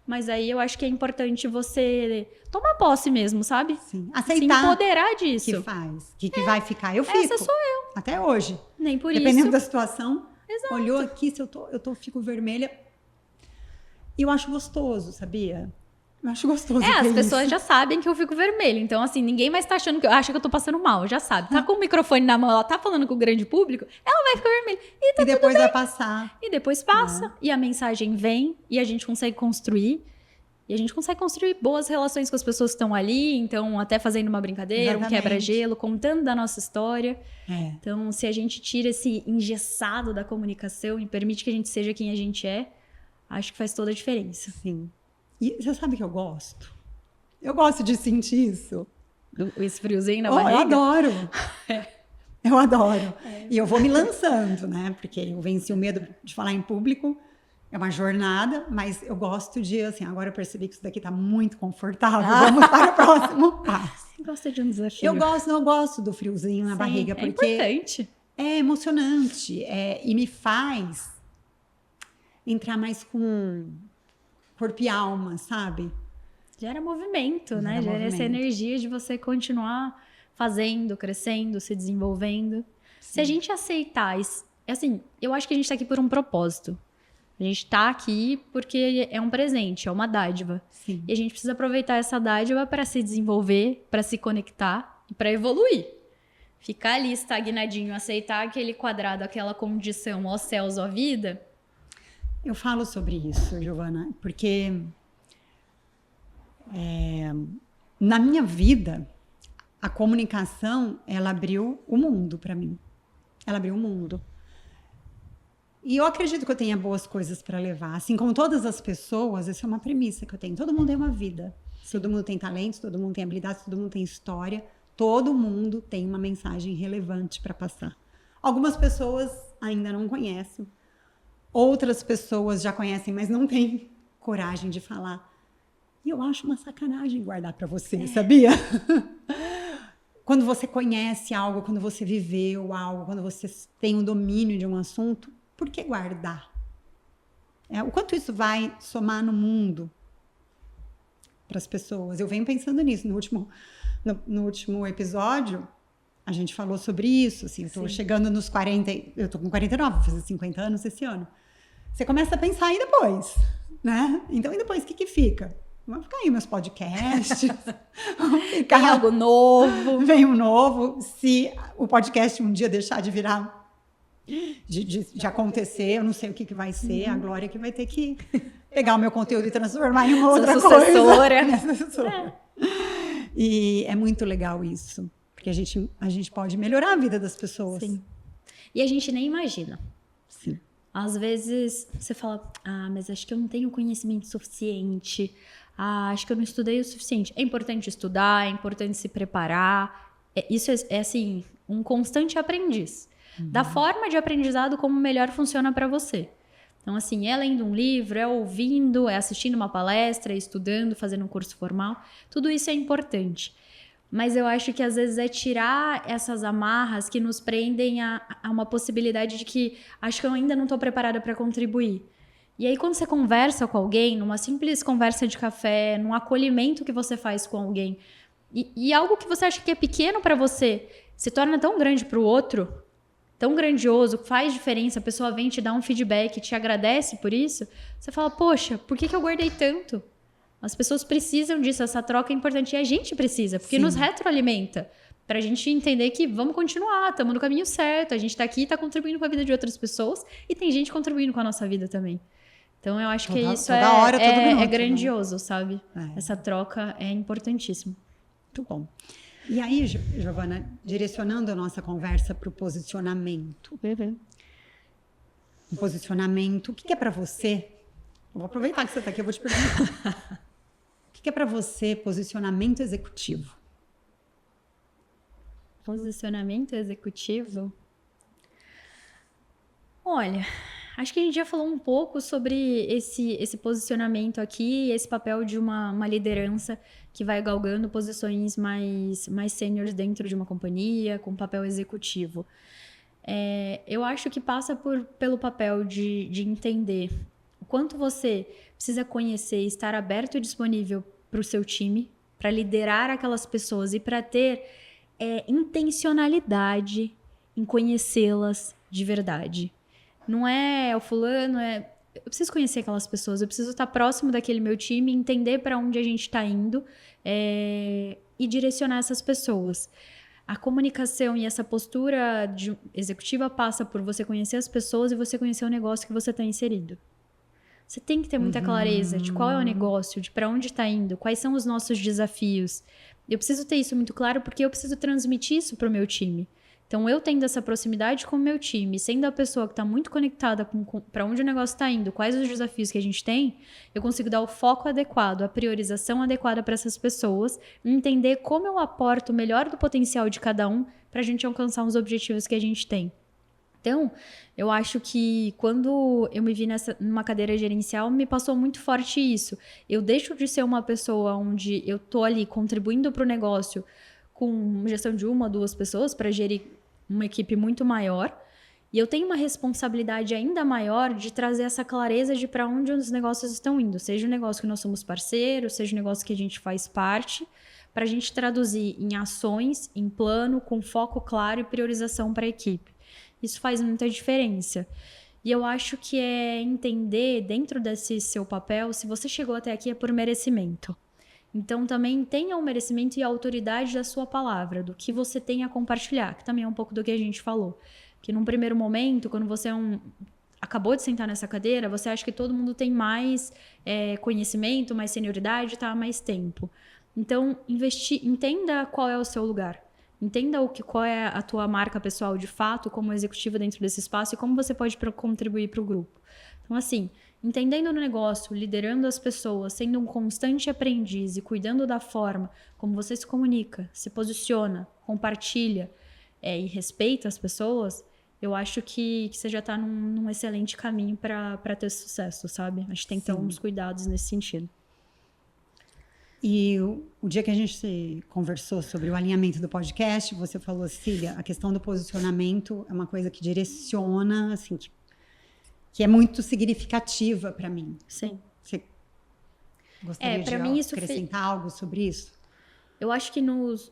B: Mas aí eu acho que é importante você tomar posse mesmo, sabe?
A: Sim. Aceitar.
B: Se empoderar disso.
A: Que faz. Que vai ficar. Eu fico.
B: Essa sou eu.
A: Até hoje.
B: Nem por
A: Dependendo
B: isso.
A: da situação.
B: Exato.
A: Olhou aqui, se eu fico vermelha. E eu acho gostoso, sabia? Eu acho gostoso.
B: As pessoas já sabem que eu fico vermelha. Então, assim, ninguém mais tá achando que acha que eu tô passando mal. Já sabe. Tá com o microfone na mão, ela tá falando com o grande público, ela vai ficar vermelha. E
A: depois vai passar.
B: E depois passa. E a mensagem vem. E a gente consegue construir. E a gente consegue construir boas relações com as pessoas que estão ali. Então, até fazendo uma brincadeira, Exatamente. Um quebra-gelo, contando da nossa história. Então, se a gente tira esse engessado da comunicação e permite que a gente seja quem a gente é, acho que faz toda a diferença.
A: Sim. E você sabe que eu gosto? Eu gosto de sentir isso.
B: Esse friozinho na barriga?
A: Eu adoro. Eu adoro. E eu vou me lançando, né? Porque eu venci o medo de falar em público. É uma jornada, mas eu gosto de, assim, agora eu percebi que isso daqui tá muito confortável. Vamos para o próximo passo.
B: Você gosta de um desafio?
A: Eu gosto do friozinho na barriga, porque
B: é importante.
A: É emocionante. E me faz entrar mais com corpo e alma, sabe?
B: Gera movimento, né? Gera essa energia de você continuar fazendo, crescendo, se desenvolvendo. Sim. Se a gente aceitar isso, assim, eu acho que a gente tá aqui por um propósito. A gente tá aqui porque é um presente, é uma dádiva.
A: Sim.
B: E a gente precisa aproveitar essa dádiva para se desenvolver, para se conectar e para evoluir. Ficar ali estagnadinho, aceitar aquele quadrado, aquela condição, ó céus, ó vida.
A: Eu falo sobre isso, Giovana, porque na minha vida, a comunicação, ela abriu o mundo para mim. Ela abriu o mundo. E eu acredito que eu tenha boas coisas para levar. Assim como todas as pessoas, essa é uma premissa que eu tenho. Todo mundo tem uma vida. Todo mundo tem talentos, todo mundo tem habilidades, todo mundo tem história. Todo mundo tem uma mensagem relevante para passar. Algumas pessoas ainda não conhecem. Outras pessoas já conhecem, mas não têm coragem de falar. E eu acho uma sacanagem guardar para você, sabia? Quando você conhece algo, quando você viveu algo, quando você tem um domínio de um assunto, por que guardar? O quanto isso vai somar no mundo para as pessoas? Eu venho pensando nisso. No último episódio, a gente falou sobre isso. Assim, eu estou chegando nos 40, eu estou com 49, vou fazer 50 anos esse ano. Você começa a pensar e depois, né? Então, e depois, o que fica? Vão ficar aí meus podcasts.
B: Vem algo novo.
A: Vem um novo. Se o podcast um dia deixar de virar de acontecer. Eu não sei o que vai ser. A Glória que vai ter que pegar o meu conteúdo e transformar em uma outra
B: sucessora.
A: Coisa. E é muito legal isso. Porque a gente pode melhorar a vida das pessoas.
B: Sim. E a gente nem imagina.
A: Sim.
B: Às vezes você fala, mas acho que eu não tenho conhecimento suficiente. Acho que eu não estudei o suficiente. É importante estudar, é importante se preparar. Isso é assim, um constante aprendiz. Da forma de aprendizado como melhor funciona para você. Então, assim, é lendo um livro, é ouvindo, é assistindo uma palestra, é estudando, fazendo um curso formal. Tudo isso é importante. Mas eu acho que às vezes é tirar essas amarras que nos prendem a uma possibilidade de que acho que eu ainda não estou preparada para contribuir. E aí quando você conversa com alguém, numa simples conversa de café, num acolhimento que você faz com alguém, e algo que você acha que é pequeno para você, se torna tão grande para o outro, tão grandioso, faz diferença, a pessoa vem te dar um feedback, te agradece por isso, você fala, poxa, por que eu guardei tanto? As pessoas precisam disso, essa troca é importante. E a gente precisa, porque nos retroalimenta. Pra gente entender que vamos continuar, estamos no caminho certo. A gente tá aqui e tá contribuindo com a vida de outras pessoas. E tem gente contribuindo com a nossa vida também. Então, eu acho que isso é grandioso, sabe? Essa troca é importantíssima.
A: Muito bom. E aí, Giovana, direcionando a nossa conversa para o posicionamento. O posicionamento, o que é para você? Eu vou aproveitar que você está aqui, eu vou te perguntar. O que é para você posicionamento executivo?
B: Posicionamento executivo? Olha, acho que a gente já falou um pouco sobre esse posicionamento aqui, esse papel de uma liderança que vai galgando posições mais sêniores dentro de uma companhia, com papel executivo. Eu acho que passa pelo papel de entender o quanto você precisa conhecer e estar aberto e disponível para o seu time, para liderar aquelas pessoas e para ter intencionalidade em conhecê-las de verdade. Não é o fulano, eu preciso conhecer aquelas pessoas, eu preciso estar próximo daquele meu time, entender para onde a gente está indo e direcionar essas pessoas. A comunicação e essa postura executiva passa por você conhecer as pessoas e você conhecer o negócio que você está inserido. Você tem que ter muita clareza de qual é o negócio, de para onde está indo, quais são os nossos desafios. Eu preciso ter isso muito claro porque eu preciso transmitir isso para o meu time. Então, eu tendo essa proximidade com o meu time, sendo a pessoa que está muito conectada para onde o negócio está indo, quais os desafios que a gente tem, eu consigo dar o foco adequado, a priorização adequada para essas pessoas, e entender como eu aporto o melhor do potencial de cada um para a gente alcançar os objetivos que a gente tem. Então, eu acho que quando eu me vi numa cadeira gerencial, me passou muito forte isso. Eu deixo de ser uma pessoa onde eu tô ali contribuindo para o negócio com gestão de 1 ou 2 pessoas para gerir uma equipe muito maior. E eu tenho uma responsabilidade ainda maior de trazer essa clareza de para onde os negócios estão indo. Seja um negócio que nós somos parceiros, seja um negócio que a gente faz parte, para a gente traduzir em ações, em plano, com foco claro e priorização para a equipe. Isso faz muita diferença. E eu acho que é entender, dentro desse seu papel, se você chegou até aqui é por merecimento. Então, também tenha o merecimento e a autoridade da sua palavra, do que você tem a compartilhar, que também é um pouco do que a gente falou. Que num primeiro momento, quando você acabou de sentar nessa cadeira, você acha que todo mundo tem mais conhecimento, mais senioridade, tá há mais tempo. Então, entenda qual é o seu lugar. Entenda qual é a tua marca pessoal de fato, como executiva dentro desse espaço e como você pode contribuir para o grupo. Então, assim, entendendo o negócio, liderando as pessoas, sendo um constante aprendiz e cuidando da forma como você se comunica, se posiciona, compartilha e respeita as pessoas, eu acho que você já está num excelente caminho para ter sucesso, sabe? Acho que tem que ter uns cuidados nesse sentido.
A: E o dia que a gente conversou sobre o alinhamento do podcast, você falou, Cília, a questão do posicionamento é uma coisa que direciona, assim, que é muito significativa para mim.
B: Sim.
A: Você gostaria de acrescentar algo sobre isso?
B: Eu acho que nos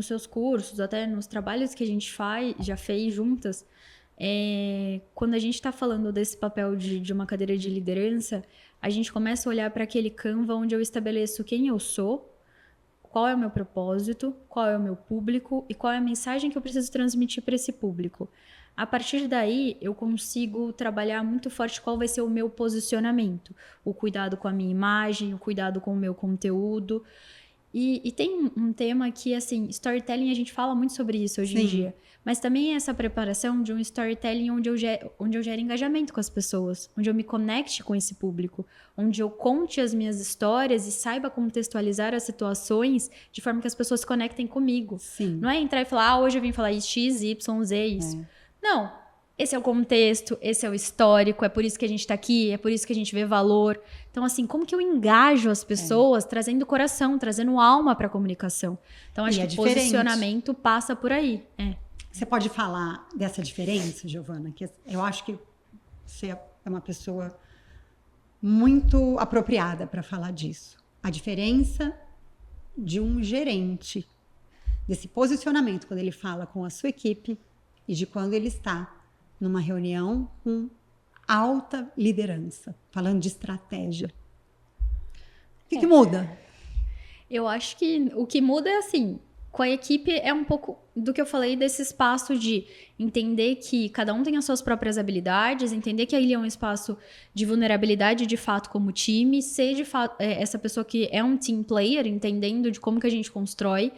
B: seus cursos, até nos trabalhos que a gente já fez juntas, quando a gente está falando desse papel de uma cadeira de liderança, a gente começa a olhar para aquele Canva onde eu estabeleço quem eu sou, qual é o meu propósito, qual é o meu público e qual é a mensagem que eu preciso transmitir para esse público. A partir daí, eu consigo trabalhar muito forte qual vai ser o meu posicionamento, o cuidado com a minha imagem, o cuidado com o meu conteúdo. E tem um tema que, assim, storytelling, a gente fala muito sobre isso hoje em dia, mas também é essa preparação de um storytelling onde eu gero engajamento com as pessoas, onde eu me conecte com esse público, onde eu conte as minhas histórias e saiba contextualizar as situações de forma que as pessoas se conectem comigo.
A: Sim.
B: Não é entrar e falar, hoje eu vim falar isso, X, Y, Z, isso. Não, esse é o contexto, esse é o histórico, é por isso que a gente tá aqui, é por isso que a gente vê valor. Então, assim, como que eu engajo as pessoas trazendo coração, trazendo alma para a comunicação? Então, acho que o posicionamento passa por aí.
A: Você pode falar dessa diferença, Giovana? Que eu acho que você é uma pessoa muito apropriada para falar disso. A diferença de um gerente, desse posicionamento, quando ele fala com a sua equipe e de quando ele está numa reunião com alta liderança, falando de estratégia. O que muda?
B: Eu acho que o que muda é assim, com a equipe é um pouco do que eu falei desse espaço de entender que cada um tem as suas próprias habilidades, entender que ali é um espaço de vulnerabilidade de fato como time, ser de fato essa pessoa que é um team player, entendendo de como que a gente constrói,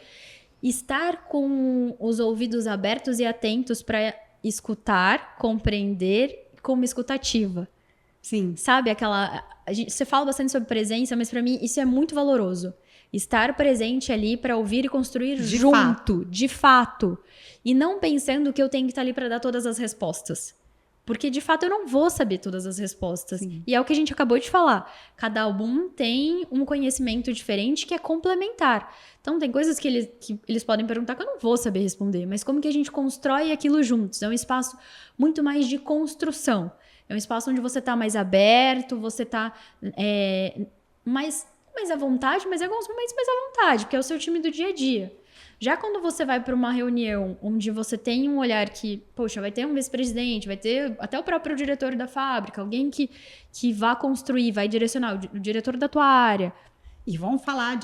B: estar com os ouvidos abertos e atentos para escutar, compreender como escutativa.
A: Sim.
B: Sabe, você fala bastante sobre presença, mas para mim isso é muito valoroso. Estar presente ali para ouvir e construir de fato. E não pensando que eu tenho que estar ali para dar todas as respostas. Porque, de fato, eu não vou saber todas as respostas.
A: Sim.
B: E é o que a gente acabou de falar. Cada um tem um conhecimento diferente que é complementar. Então, tem coisas que eles podem perguntar que eu não vou saber responder. Mas como que a gente constrói aquilo juntos? É um espaço muito mais de construção. É um espaço onde você está mais aberto, você está mais à vontade, mas em alguns momentos mais à vontade, porque é o seu time do dia a dia. Já quando você vai para uma reunião onde você tem um olhar que, poxa, vai ter um vice-presidente, vai ter até o próprio diretor da fábrica, alguém que vá construir, vai direcionar, o diretor da tua área.
A: E vão falar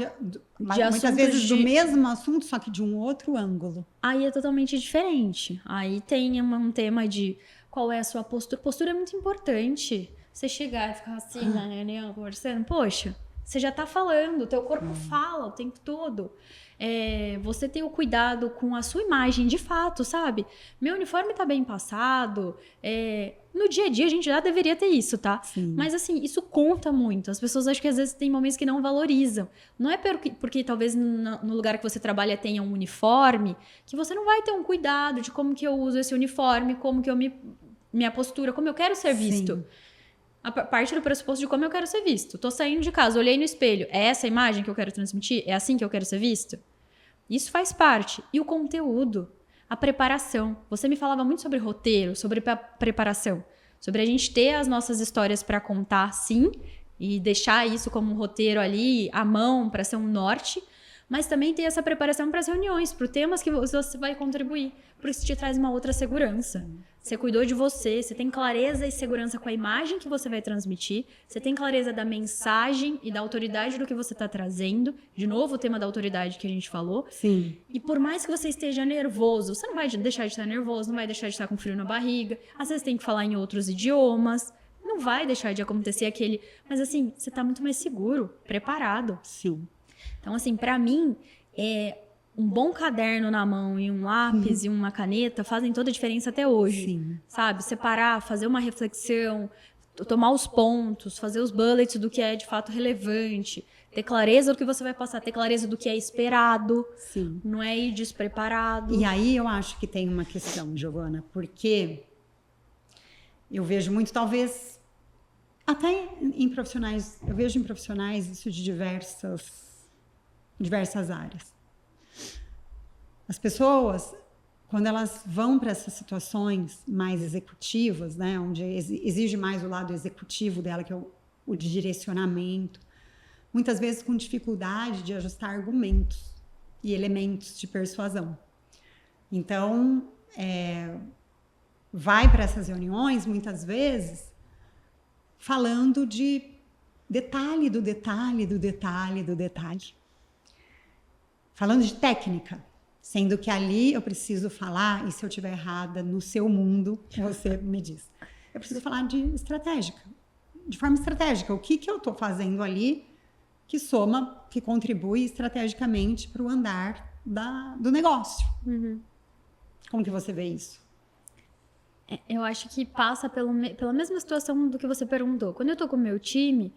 A: muitas vezes do mesmo assunto, só que de um outro ângulo.
B: Aí é totalmente diferente. Aí tem um tema de qual é a sua postura. Postura é muito importante. Você chegar e ficar assim, né, conversando, poxa, você já tá falando, o teu corpo fala o tempo todo. Você ter o cuidado com a sua imagem de fato, sabe? Meu uniforme tá bem passado. No dia a dia a gente já deveria ter isso, tá?
A: Sim.
B: Mas assim, isso conta muito. As pessoas acham que às vezes tem momentos que não valorizam. Não é porque talvez no lugar que você trabalha tenha um uniforme, que você não vai ter um cuidado de como que eu uso esse uniforme, como que eu minha postura, como eu quero ser visto.
A: Sim.
B: A parte do pressuposto de como eu quero ser visto. Tô saindo de casa, olhei no espelho. É essa a imagem que eu quero transmitir? É assim que eu quero ser visto? Isso faz parte. E o conteúdo, a preparação. Você me falava muito sobre roteiro, sobre preparação. Sobre a gente ter as nossas histórias para contar, sim. E deixar isso como um roteiro ali, à mão, para ser um norte. Mas também ter essa preparação para as reuniões, para os temas que você vai contribuir. Por isso te traz uma outra segurança. Você cuidou de você tem clareza e segurança com a imagem que você vai transmitir, você tem clareza da mensagem e da autoridade do que você está trazendo. De novo, o tema da autoridade que a gente falou.
A: Sim.
B: E por mais que você esteja nervoso, você não vai deixar de estar nervoso, não vai deixar de estar com frio na barriga. Às vezes tem que falar em outros idiomas. Não vai deixar de acontecer aquele... Mas assim, você está muito mais seguro, preparado.
A: Sim.
B: Então, assim, para mim, um bom caderno na mão e um lápis e uma caneta fazem toda a diferença até hoje.
A: Sim.
B: Sabe? Separar, fazer uma reflexão, tomar os pontos, fazer os bullets do que é de fato relevante, ter clareza do que você vai passar, ter clareza do que é esperado.
A: Sim.
B: Não é ir despreparado.
A: E aí eu acho que tem uma questão, Giovana, porque eu vejo muito, talvez, até em profissionais, eu vejo em profissionais isso de diversas áreas. As pessoas, quando elas vão para essas situações mais executivas, né, onde exige mais o lado executivo dela, que é o de direcionamento, muitas vezes com dificuldade de ajustar argumentos e elementos de persuasão. Então, vai para essas reuniões, muitas vezes, falando de detalhe do detalhe do detalhe do detalhe. falando de técnica, sendo que ali eu preciso falar, e se eu estiver errada no seu mundo, você me diz. Eu preciso falar de forma estratégica. O que eu estou fazendo ali que soma, que contribui estrategicamente para o andar do negócio.
B: Uhum.
A: Como que você vê isso?
B: Eu acho que passa pela mesma situação do que você perguntou. Quando eu estou com o meu time,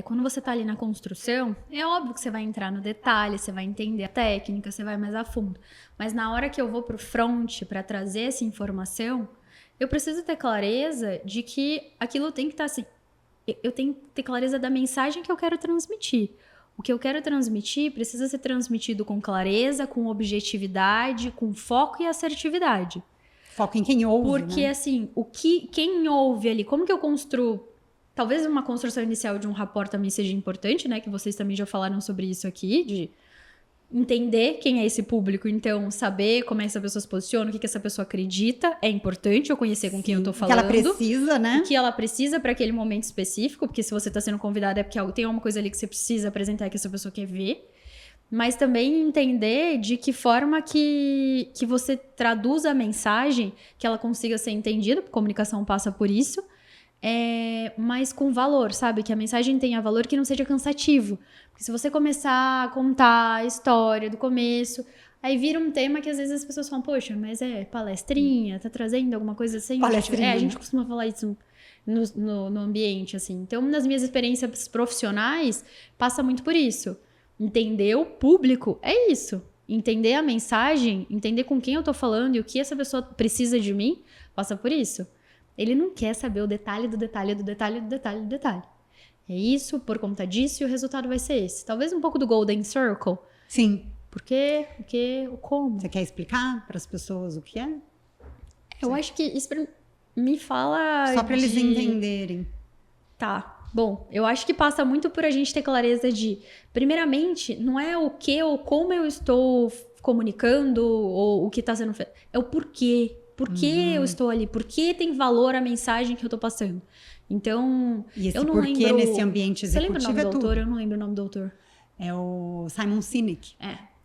B: quando você está ali na construção, é óbvio que você vai entrar no detalhe, você vai entender a técnica, você vai mais a fundo. Mas na hora que eu vou para o front para trazer essa informação, eu preciso ter clareza de que aquilo tem que estar assim. Eu tenho que ter clareza da mensagem que eu quero transmitir. O que eu quero transmitir precisa ser transmitido com clareza, com objetividade, com foco e assertividade.
A: Foco em quem ouve,
B: porque,
A: né?
B: assim, quem ouve ali, como que eu construo? Talvez uma construção inicial de um rapport também seja importante, né? Que vocês também já falaram sobre isso aqui, de entender quem é esse público, então saber como é que essa pessoa se posiciona, o que essa pessoa acredita, é importante eu conhecer com quem eu tô falando.
A: O que ela precisa, né?
B: O que ela precisa para aquele momento específico, porque se você tá sendo convidado é porque tem alguma coisa ali que você precisa apresentar que essa pessoa quer ver. Mas também entender de que forma que você traduz a mensagem, que ela consiga ser entendida, porque comunicação passa por isso, mas com valor, sabe? Que a mensagem tenha valor, que não seja cansativo. Porque se você começar a contar a história do começo, aí vira um tema que às vezes as pessoas falam, poxa, mas palestrinha, tá trazendo alguma coisa assim?
A: Palestrinha.
B: A gente costuma falar isso no ambiente, assim. Então, nas minhas experiências profissionais, passa muito por isso. Entender o público é isso. Entender a mensagem, entender com quem eu tô falando e o que essa pessoa precisa de mim, passa por isso. Ele não quer saber o detalhe do detalhe do detalhe do detalhe do detalhe. É isso, por conta disso, e o resultado vai ser esse. Talvez um pouco do Golden Circle.
A: Sim.
B: Por quê? O quê? O como?
A: Você quer explicar para as pessoas o que é?
B: Eu acho que isso me fala...
A: Só para eles entenderem.
B: Tá. Bom, eu acho que passa muito por a gente ter clareza de... Primeiramente, não é o que ou como eu estou comunicando ou o que está sendo feito. É o porquê. Por que eu estou ali? Por que tem valor a mensagem que eu estou passando? Então,
A: e esse
B: eu não
A: porquê
B: lembro...
A: nesse ambiente executivo
B: Você lembra o nome do autor? Eu não lembro o nome do autor.
A: É o Simon Sinek.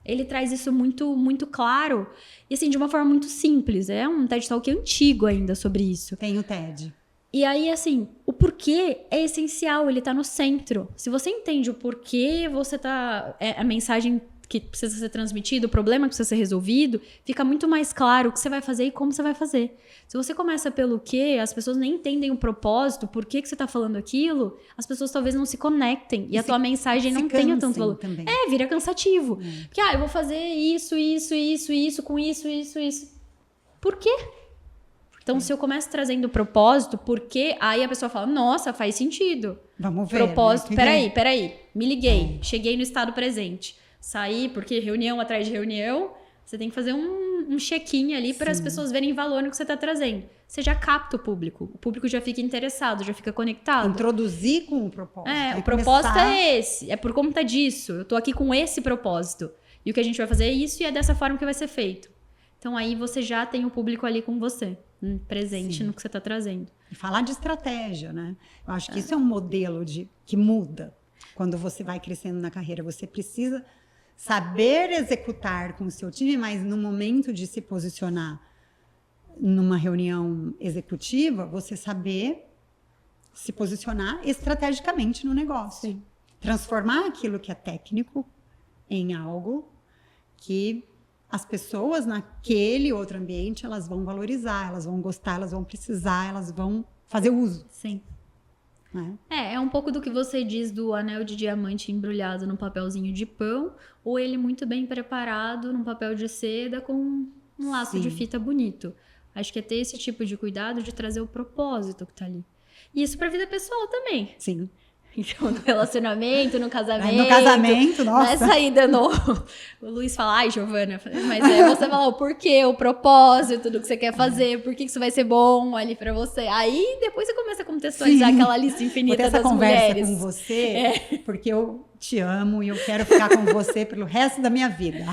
B: Ele traz isso muito, muito claro e assim, de uma forma muito simples. É um TED Talk antigo ainda sobre isso.
A: Tem o TED.
B: E aí, assim, o porquê é essencial, ele tá no centro. Se você entende o porquê você tá... a mensagem que precisa ser transmitida, o problema que precisa ser resolvido, fica muito mais claro o que você vai fazer e como você vai fazer. Se você começa pelo quê, as pessoas nem entendem o propósito, por que você tá falando aquilo, as pessoas talvez não se conectem e a tua mensagem não tenha tanto valor.
A: Também.
B: Vira cansativo. Porque, eu vou fazer isso, com isso. Por quê? Então, se eu começo trazendo propósito, porque aí a pessoa fala, nossa, faz sentido.
A: Vamos ver.
B: Propósito, peraí, me liguei, cheguei no estado presente. Saí, porque reunião atrás de reunião, você tem que fazer um check-in ali para as pessoas verem valor no que você está trazendo. Você já capta o público já fica interessado, já fica conectado.
A: Introduzir com o propósito.
B: O propósito é esse, é por conta disso. Eu tô aqui com esse propósito. E o que a gente vai fazer é isso e é dessa forma que vai ser feito. Então aí você já tem o público ali com você, presente no que você está trazendo.
A: E falar de estratégia, né? Eu acho que isso é um modelo que muda. Quando você vai crescendo na carreira, você precisa saber executar com o seu time, mas no momento de se posicionar numa reunião executiva, você saber se posicionar estrategicamente no negócio.
B: Sim.
A: Transformar aquilo que é técnico em algo que as pessoas naquele outro ambiente, elas vão valorizar, elas vão gostar, elas vão precisar, elas vão fazer uso.
B: Sim.
A: Né?
B: É um pouco do que você diz do anel de diamante embrulhado num papelzinho de pão, ou ele muito bem preparado num papel de seda com um laço de fita bonito. Acho que é ter esse tipo de cuidado de trazer o propósito que tá ali. E isso pra vida pessoal também.
A: Sim.
B: Então, no relacionamento, no casamento.
A: No casamento, nossa.
B: Não é saída no... O Luiz fala, ai, Giovana, mas é você falar o porquê, o propósito do que você quer fazer, por que isso vai ser bom ali pra você. Aí, depois você começa a contextualizar aquela lista infinita das mulheres.
A: Vou ter essa conversa com você, porque eu te amo e eu quero ficar com você pelo resto da minha vida.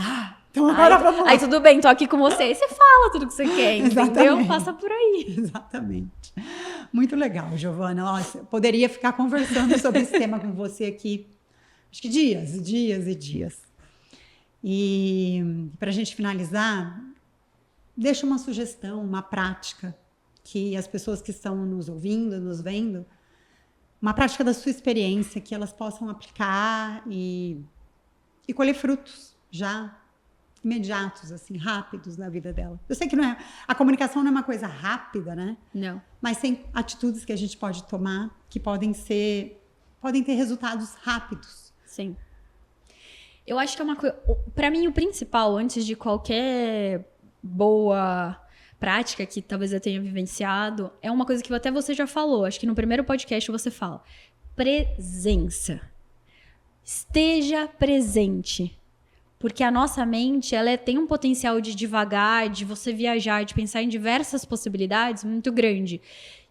A: Então agora vamos lá.
B: Aí tudo bem, tô aqui com você. Aí você fala tudo que você quer, entendeu?
A: Exatamente.
B: Passa por aí.
A: Exatamente. Muito legal, Giovana. Nossa, eu poderia ficar conversando sobre esse tema com você aqui, acho que dias e dias e dias. E para a gente finalizar, deixa uma sugestão, uma prática que as pessoas que estão nos ouvindo, nos vendo, uma prática da sua experiência que elas possam aplicar e colher frutos já imediatos, assim, rápidos na vida dela. Eu sei que a comunicação não é uma coisa rápida, né?
B: Não.
A: Mas tem atitudes que a gente pode tomar que podem ter resultados rápidos.
B: Sim. Eu acho que é uma coisa... Para mim, o principal, antes de qualquer boa prática que talvez eu tenha vivenciado, é uma coisa que até você já falou. Acho que no primeiro podcast você fala. Presença. Esteja presente. Porque a nossa mente, ela tem um potencial de divagar, de você viajar, de pensar em diversas possibilidades muito grande.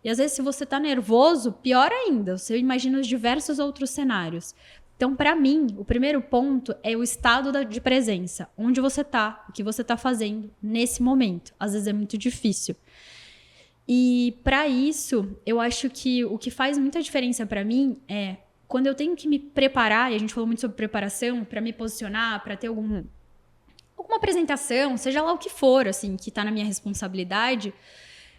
B: E às vezes, se você tá nervoso, pior ainda, você imagina os diversos outros cenários. Então, para mim, o primeiro ponto é o estado de presença. Onde você tá, o que você tá fazendo nesse momento. Às vezes é muito difícil. E para isso, eu acho que o que faz muita diferença para mim é quando eu tenho que me preparar, e a gente falou muito sobre preparação, para me posicionar, para ter alguma apresentação, seja lá o que for, assim, que tá na minha responsabilidade,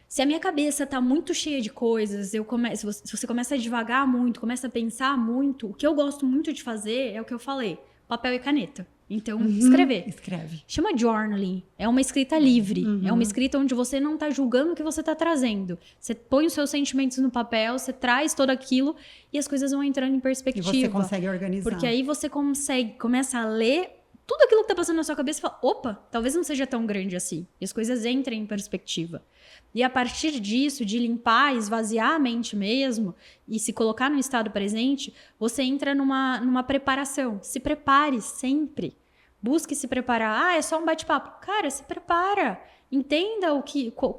B: se a minha cabeça tá muito cheia de coisas, se você começa a divagar muito, começa a pensar muito, o que eu gosto muito de fazer é o que eu falei, papel e caneta. Então, escrever.
A: Escreve.
B: Chama journaling. É uma escrita livre. É uma escrita onde você não está julgando o que você está trazendo. Você põe os seus sentimentos no papel, você traz tudo aquilo e as coisas vão entrando em perspectiva.
A: E você consegue organizar.
B: Porque aí você começa a ler tudo aquilo que está passando na sua cabeça e fala, opa, talvez não seja tão grande assim. E as coisas entrem em perspectiva. E a partir disso, de limpar, esvaziar a mente mesmo e se colocar no estado presente, você entra numa preparação. Se prepare sempre. Busque se preparar. É só um bate-papo. Cara, se prepara. Entenda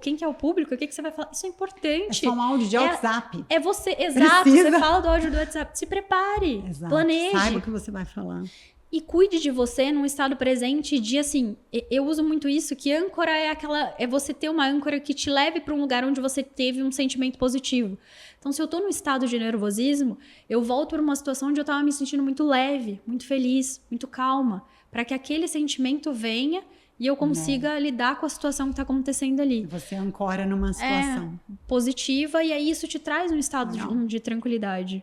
B: quem que é o público, o que você vai falar. Isso é importante.
A: É só um áudio de WhatsApp.
B: É você, exato. Precisa. Você fala do áudio do WhatsApp. Se prepare.
A: Exato.
B: Planeje.
A: Saiba o que você vai falar.
B: E cuide de você num estado presente de, assim, eu uso muito isso, que âncora é você ter uma âncora que te leve para um lugar onde você teve um sentimento positivo. Então, se eu tô num estado de nervosismo, eu volto para uma situação onde eu tava me sentindo muito leve, muito feliz, muito calma, para que aquele sentimento venha e eu consiga lidar com a situação que tá acontecendo ali.
A: Você ancora numa situação
B: positiva e aí isso te traz um estado de tranquilidade.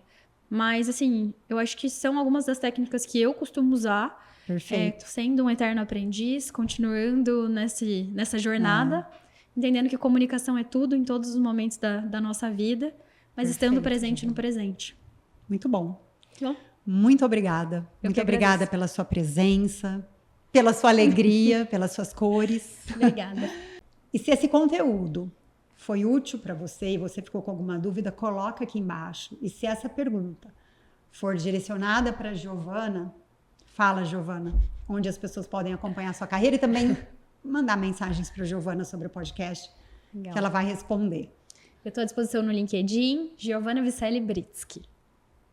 B: Mas, assim, eu acho que são algumas das técnicas que eu costumo usar.
A: Perfeito.
B: Sendo um eterno aprendiz, continuando nessa jornada, entendendo que comunicação é tudo em todos os momentos da nossa vida, mas estando presente no presente.
A: Muito bom.
B: Bom.
A: Muito obrigada. Muito obrigada pela sua presença, pela sua alegria, pelas suas cores.
B: Obrigada.
A: E se esse conteúdo foi útil para você e você ficou com alguma dúvida, coloca aqui embaixo. E se essa pergunta for direcionada para a Giovana, fala, Giovana, onde as pessoas podem acompanhar a sua carreira e também mandar mensagens para a Giovana sobre o podcast, que ela vai responder.
B: Eu estou à disposição no LinkedIn, Giovana Vicelli Britsky.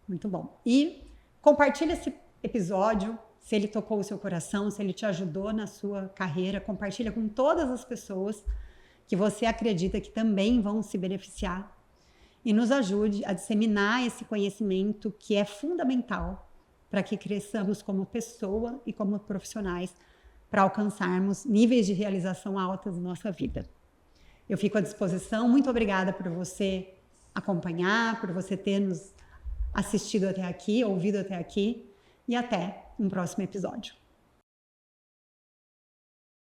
A: Muito bom. E compartilha esse episódio, se ele tocou o seu coração, se ele te ajudou na sua carreira, compartilha com todas as pessoas que você acredita que também vão se beneficiar e nos ajude a disseminar esse conhecimento que é fundamental para que cresçamos como pessoa e como profissionais para alcançarmos níveis de realização altas na nossa vida. Eu fico à disposição. Muito obrigada por você acompanhar, por você ter nos assistido até aqui, ouvido até aqui e até um próximo episódio.